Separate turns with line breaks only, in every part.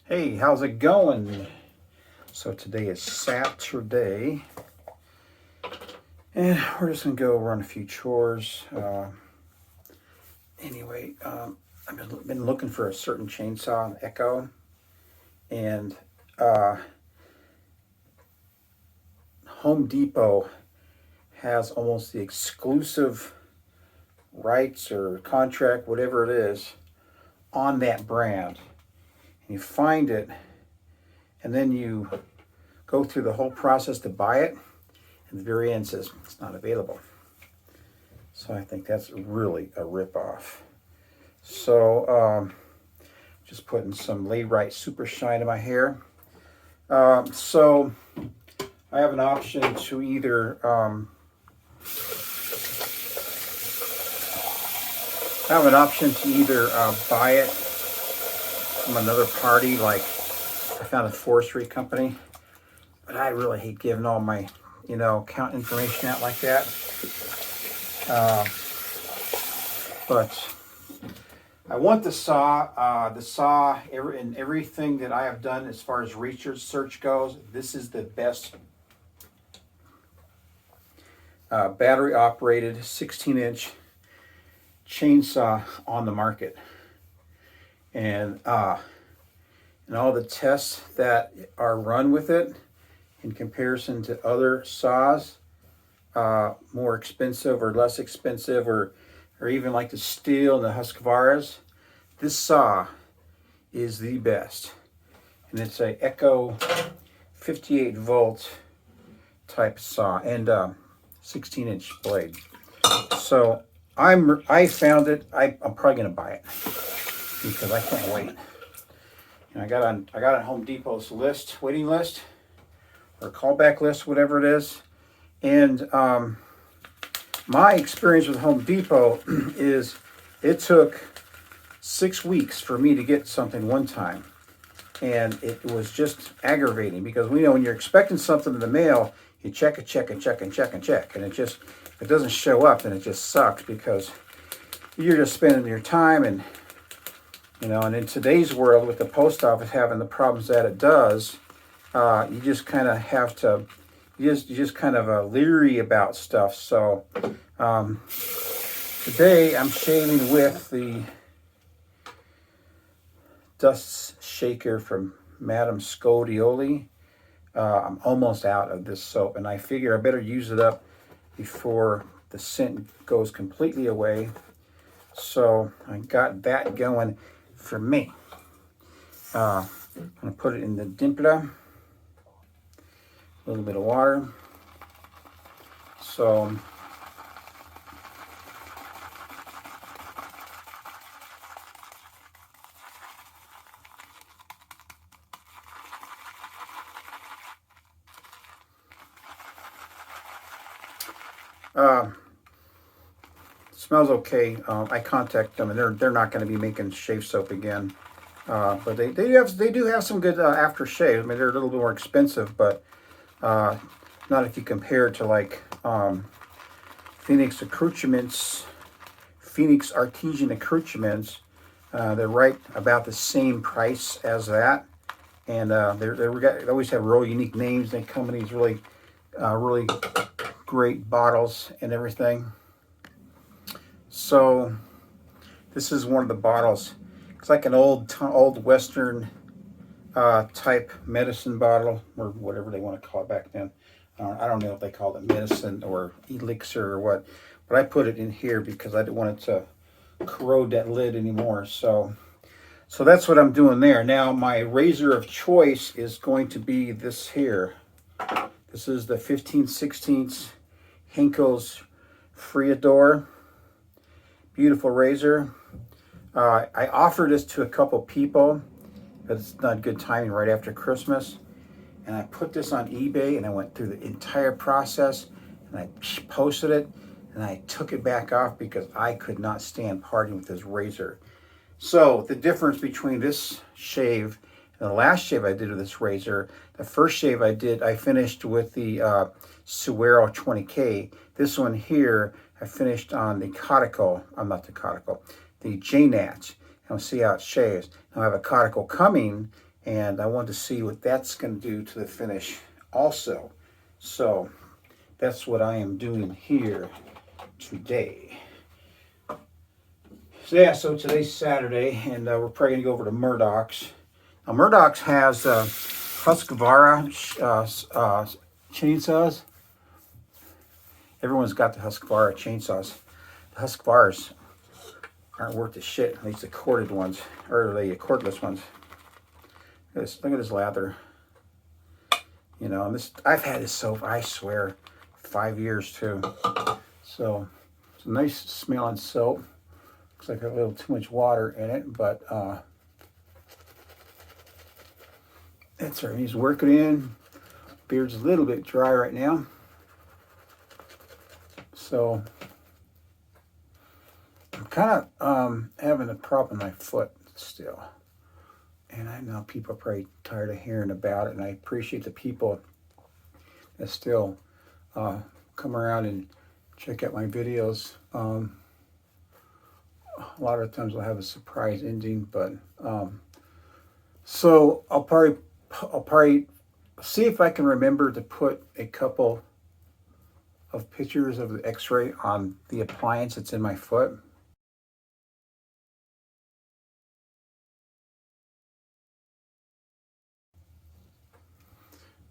Hey, how's it going? So today is Saturday, and we're just gonna go run a few chores. I've been looking for a certain chainsaw, an Echo, and uh, Home Depot has almost the exclusive rights or contract, whatever it is, on that brand. And you find it, and then you go through the whole process to buy it, and the very end says it's not available. So I think that's really a ripoff. So just putting some Lay Right Super Shine in my hair. So I have an option to either buy it from another party, like I found a forestry company, but I really hate giving all my account information out like that. But I want the saw. In everything that I have done as far as research goes, this is the best battery operated 16-inch chainsaw on the market. And all the tests that are run with it in comparison to other saws, more expensive or less expensive, or even like the Steel and the Husqvarnas, this saw is the best. And it's a Echo 58 volt type saw and 16-inch blade. So I found it. I'm probably gonna buy it because I can't wait. And I got on Home Depot's waiting list, or callback list, whatever it is. And my experience with Home Depot is it took 6 weeks for me to get something one time. And it was just aggravating because we know when you're expecting something in the mail, you check. And if it doesn't show up, then it just sucks because you're just spending your time. And and in today's world with the post office having the problems that it does, you just kind of have to, you're just kind of leery about stuff. So today I'm shaving with the dust shaker from Madame Scodioli. I'm almost out of this soap, and I figure I better use it up before the scent goes completely away. So I got that going for me. I'm going to put it in the Dimpler. A little bit of water. So smells okay. I contact them, and they're not going to be making shave soap again. But they do have some good aftershave. I mean, they're a little bit more expensive, but not if you compare it to like Phoenix Artesian Accoutrements. They're right about the same price as that, and they always have real unique names. They come in these really great bottles and everything. So this is one of the bottles. It's like an old Western type medicine bottle, or whatever they want to call it back then. I don't know if they called it medicine or elixir or what, but I put it in here because I didn't want it to corrode that lid anymore. So that's what I'm doing there. Now my razor of choice is going to be this here. This is the 15/16 Henckles Freador. Beautiful razor. I offered this to a couple people, but it's not good timing right after Christmas. And I put this on eBay, and I went through the entire process, and I posted it, and I took it back off because I could not stand parting with this razor. So the difference between this shave and the last shave I did with this razor, the first shave I did, I finished with the Suero 20K. This one here, I finished on the the JNatch. And we'll see how it shaves. Now I have a Codical coming, and I wanted to see what that's going to do to the finish also. So that's what I am doing here today. So yeah, so today's Saturday, and we're probably going to go over to Murdoch's. Now Murdoch's has Husqvarna chainsaws. Everyone's got the Husqvarna chainsaws. The Husqvarnas aren't worth the shit, at least the corded ones, or the cordless ones. Look at this lather. You know, and this, I've had this soap, I swear, 5 years too. So it's a nice smelling soap. Looks like a little too much water in it, but that's all right. He's working in. Beard's a little bit dry right now. So I'm kind of having a problem with my foot still. And I know people are probably tired of hearing about it, and I appreciate the people that still come around and check out my videos. A lot of times I'll have a surprise ending, but so I'll probably see if I can remember to put a couple of pictures of the x-ray on the appliance that's in my foot.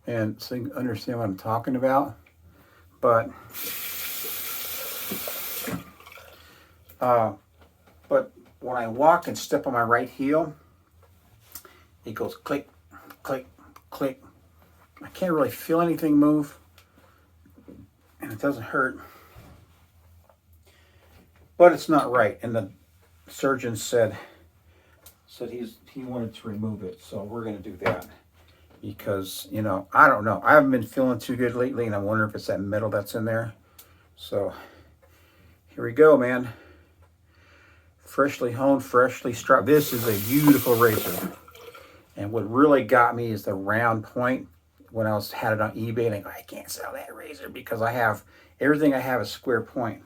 And so you can understand what I'm talking about. But when I walk and step on my right heel, it goes click, click, click. I can't really feel anything move, and it doesn't hurt, but it's not right. And the surgeon said he wanted to remove it, so we're going to do that. Because, you know, I don't know. I haven't been feeling too good lately, and I wonder if it's that metal that's in there. So, here we go, man. Freshly honed, freshly striped. This is a beautiful razor. And what really got me is the round point. When I had it on eBay, and I go, I can't sell that razor because I have, everything I have is square point.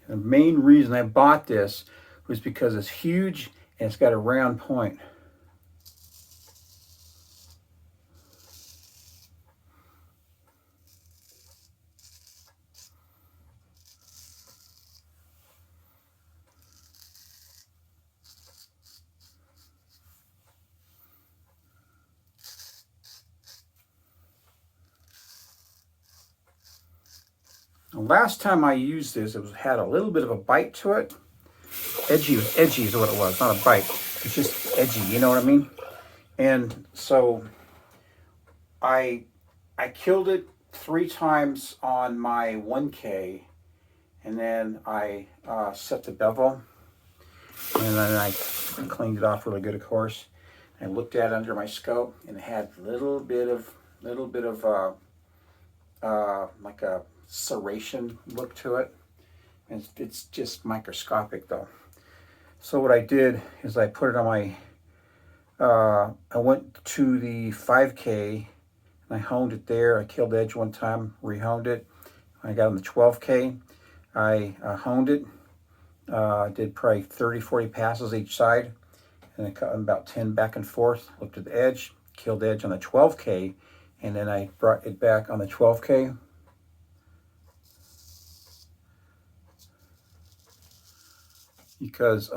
And the main reason I bought this was because it's huge, and it's got a round point. The last time I used this, it had a little bit of a bite to it. Edgy is what it was, not a bite. It's just edgy, you know what I mean? And so I killed it 3 times on my 1K, and then I set the bevel, and then I cleaned it off really good, of course. I looked at it under my scope, and it had a little bit of like a serration look to it, and it's just microscopic though. So what I did is I put it on my I went to the 5K, and I honed it there. I killed edge one time, re-honed it. I got on the 12K, I honed it, did probably 30-40 passes each side, and I cut about 10 back and forth, looked at the edge, killed edge on the 12K, and then I brought it back on the 12K. Because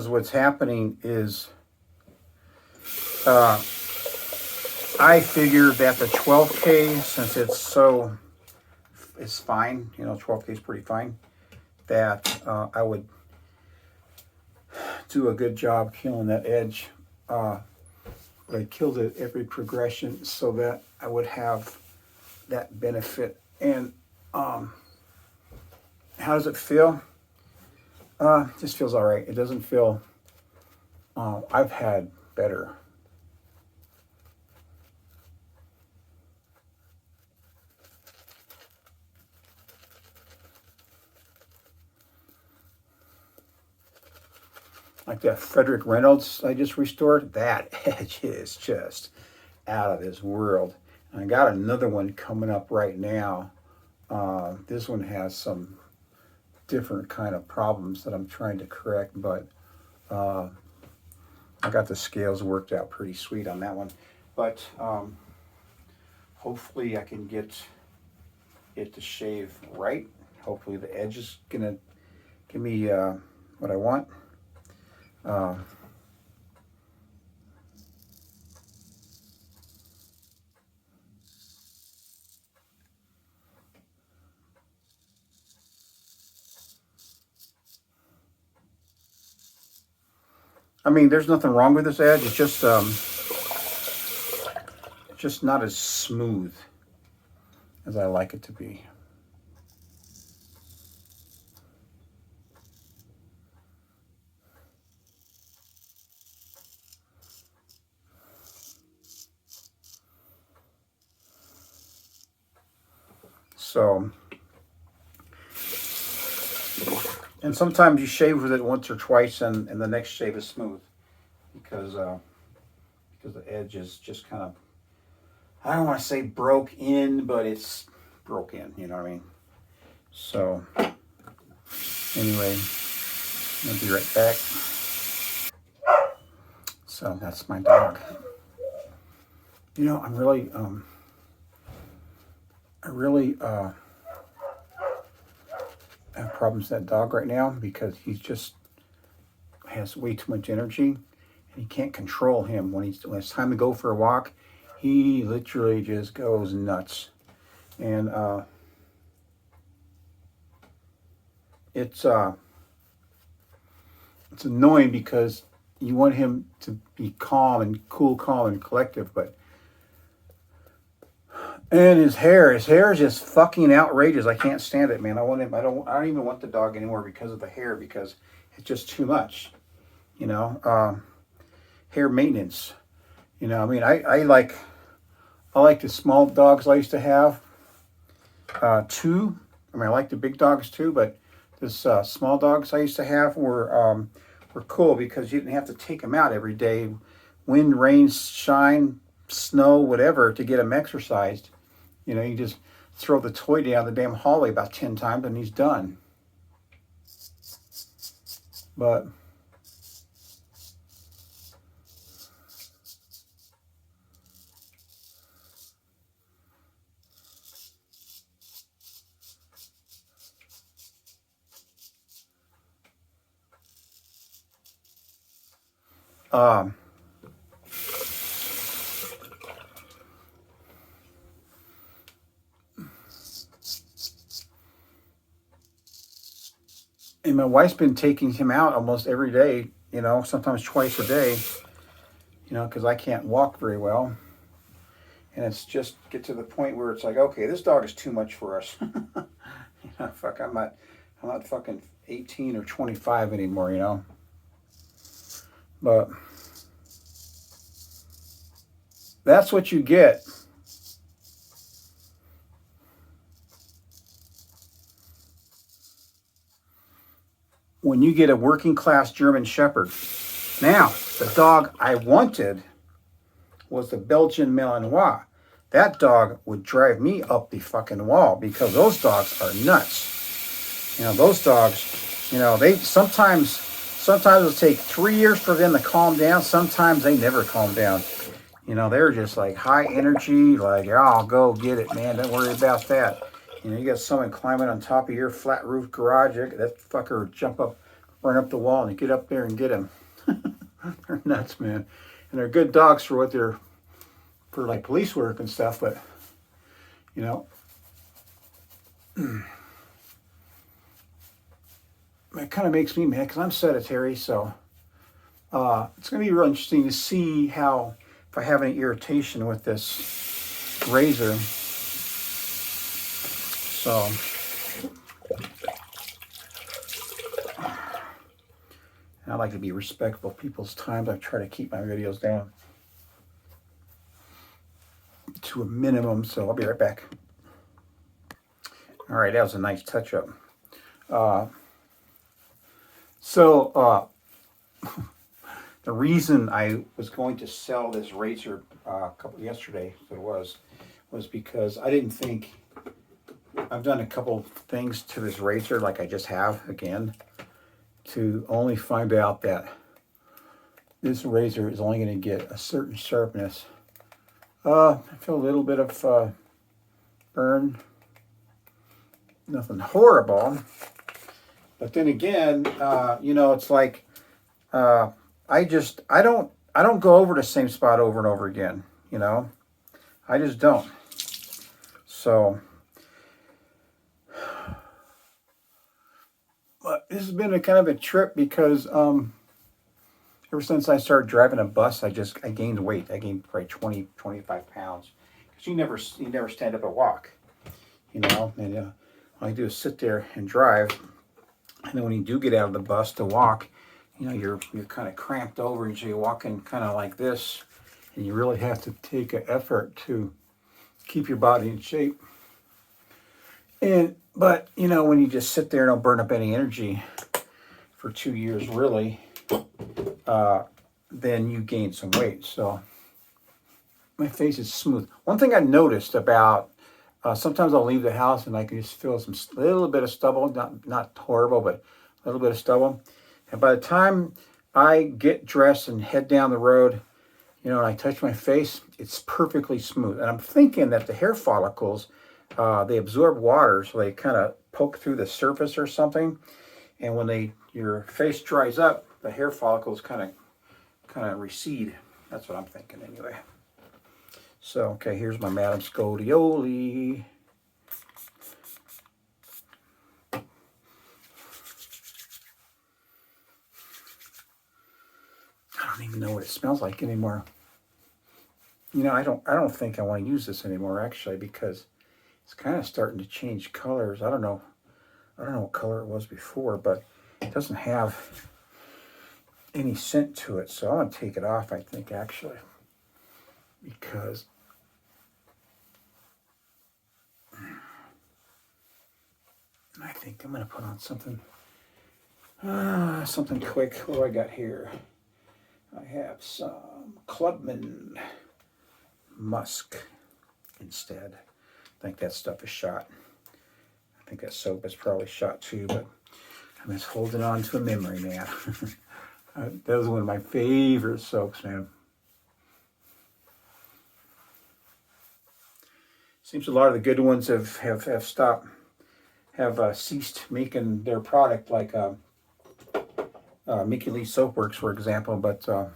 what's happening is I figure that the 12K, since it's fine, you know, 12K is pretty fine, that I would do a good job killing that edge. But I killed it every progression so that I would have that benefit. And how does it feel? Just feels all right. It doesn't feel, I've had better. like that Frederick Reynolds I just restored, that edge is just out of this world. And I got another one coming up right now. This one has some different kind of problems that I'm trying to correct, but I got the scales worked out pretty sweet on that one. But hopefully I can get it to shave right. Hopefully the edge is gonna give me what I want. I mean, there's nothing wrong with this edge. It's just not as smooth as I like it to be. So, and sometimes you shave with it once or twice, and the next shave is smooth because the edge is just kind of, I don't want to say broke in, but it's broke in. You know what I mean? So, anyway, I'll be right back. So that's my dog. You know, I'm really, I really have problems with that dog right now because he just has way too much energy, and you can't control him. When it's time to go for a walk, he literally just goes nuts. And it's annoying because you want him to be calm and cool, calm and collective, but and his hair is just fucking outrageous. I can't stand it, man. I want him. I don't even want the dog anymore because of the hair, because it's just too much. You know, hair maintenance. You know, I mean, I like the small dogs I used to have too. I mean, I like the big dogs too, but this small dogs I used to have were cool because you didn't have to take them out every day, wind, rain, shine, snow, whatever, to get them exercised. You know, you just throw the toy down the damn hallway about 10 times and he's done. But and my wife's been taking him out almost every day, you know, sometimes twice a day, you know, because I can't walk very well. And it's just get to the point where it's like, okay, this dog is too much for us. You know, fuck, I'm not fucking 18 or 25 anymore, you know. But that's what you get when you get a working class German Shepherd. Now, the dog I wanted was the Belgian Malinois. That dog would drive me up the fucking wall because those dogs are nuts. You know, those dogs, you know, they sometimes it'll take 3 years for them to calm down. Sometimes they never calm down. You know, they're just like high energy, like, oh, I'll go get it, man. Don't worry about that. You know, you got someone climbing on top of your flat roof garage, that fucker would jump up, run up the wall, and you get up there and get him. They're nuts, man. And they're good dogs for what they're, for like police work and stuff, but, you know, it kind of makes me mad because I'm sedentary, so it's going to be real interesting to see how, if I have any irritation with this razor. So, I like to be respectful of people's time. I try to keep my videos down to a minimum, so I'll be right back. All right, that was a nice touch-up. So the reason I was going to sell this razor yesterday, so it was because I didn't think, I've done a couple things to this razor, like I just have again, to only find out that this razor is only going to get a certain sharpness. I feel a little bit of burn, nothing horrible. But then again, it's like I don't go over the same spot over and over again. I just don't. So, but this has been a kind of a trip because ever since I started driving a bus, I gained weight. I gained probably 20, 25 pounds because you never stand up and walk. And all I do is sit there and drive. And then when you do get out of the bus to walk, you're kind of cramped over, and so you're walking kind of like this, and you really have to take an effort to keep your body in shape. But when you just sit there and don't burn up any energy for 2 years, really, then you gain some weight. So my face is smooth. One thing I noticed about sometimes I'll leave the house and I can just feel some little bit of stubble, not horrible, but a little bit of stubble. And by the time I get dressed and head down the road, and I touch my face, it's perfectly smooth. And I'm thinking that the hair follicles, they absorb water, so they kind of poke through the surface or something. And when your face dries up, the hair follicles kind of recede. That's what I'm thinking anyway. So, okay, here's my Madam Scodioli. I don't even know what it smells like anymore. I don't think I want to use this anymore, actually, because it's kind of starting to change colors. I don't know what color it was before, but it doesn't have any scent to it. So I'm going to take it off, I think, actually, because I think I'm going to put on something quick. What do I got here? I have some Clubman Musk instead. I think that stuff is shot. I think that soap is probably shot too, but I'm just holding on to a memory, man. That was one of my favorite soaps, man. Seems a lot of the good ones have stopped, have ceased making their product, like Mickey Lee Soapworks, for example. But all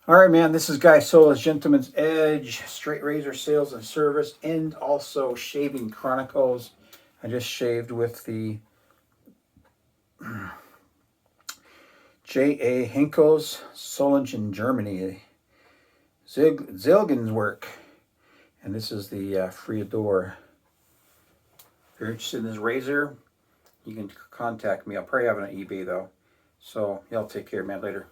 right, man, this is Guy Sola's Gentleman's Edge, Straight Razor Sales and Service, and also Shaving Chronicles. I just shaved with the J.A. Henckles, Solingen, Germany, Zilgen's work. And this is the Friador. If you're interested in this razor, you can contact me. I'll probably have it on eBay, though. So y'all take care, man. Later.